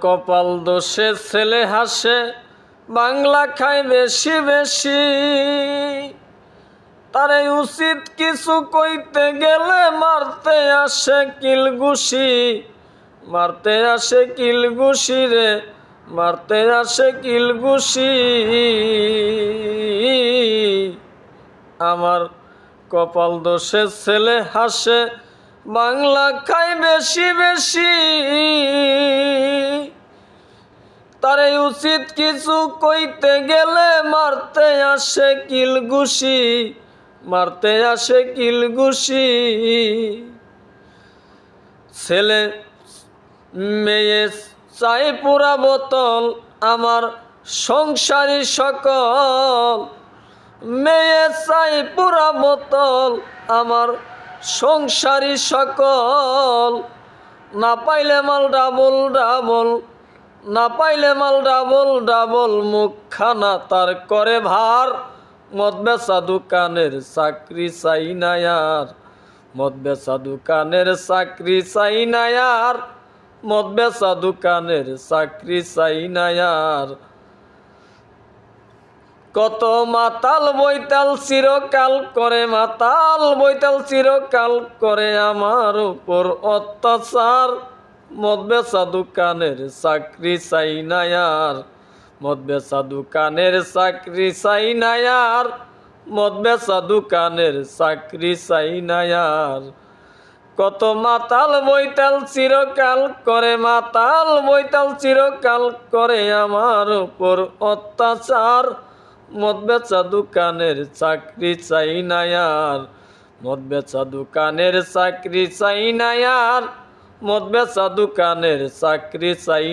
কপাল দোষে ছেলে হাসে, বাংলা খায় বেশি বেশি। তারে উচিত কিছু কইতে গেলে মারতে আসে কিলঘুষি, মারতে আসে কিলঘুষি রে, মারতে আসে কিলঘুষি। আমার কপাল দোষে ছেলে হাসে, বাংলা খায় বেশি বেশি। তারে উচিত কিছু কইতে গেলে মারতে আসে কিলঘুষি, মারতে আসে কিলঘুষি। ছেলে মেয়ে চাই পুরা বোতল, আমার সংসারী সকল। মেয়ে চাই পুরা বোতল, আমার সংসারী সকল। না পাইলে মাল ডাবল ডাবল, না পাইলে মাল ডাবল ডাবল। মুখখানা তার করে ভার, মদ বেচা দোকানের চাকরি চাই না আর, মদ বেচা দোকানের চাকরি চাই না আর, মদ বেচা দোকানের চাকরি চাই না আর। কত মাতাল বৈতাল চিরকাল করে, মাতাল বৈতাল চিরকাল করে আমার উপর অত্যাচার। মদ বেচা দোকানের চাকরি চাই না আর, মদ বেচা দোকানের চাকরি চাই না আর, মদ বেচা দোকানের চাকরি চাই না আর। কত মাতাল বৈতাল চিরকাল করে, মাতাল বৈতাল চিরকাল করে আমার উপর অত্যাচার। মদ বেচা দোকানের চাকরি চাই না আর, মদ বেচা দোকানের চাকরি চাই না আর, মদ বেচা দোকানের চাকরি চাই।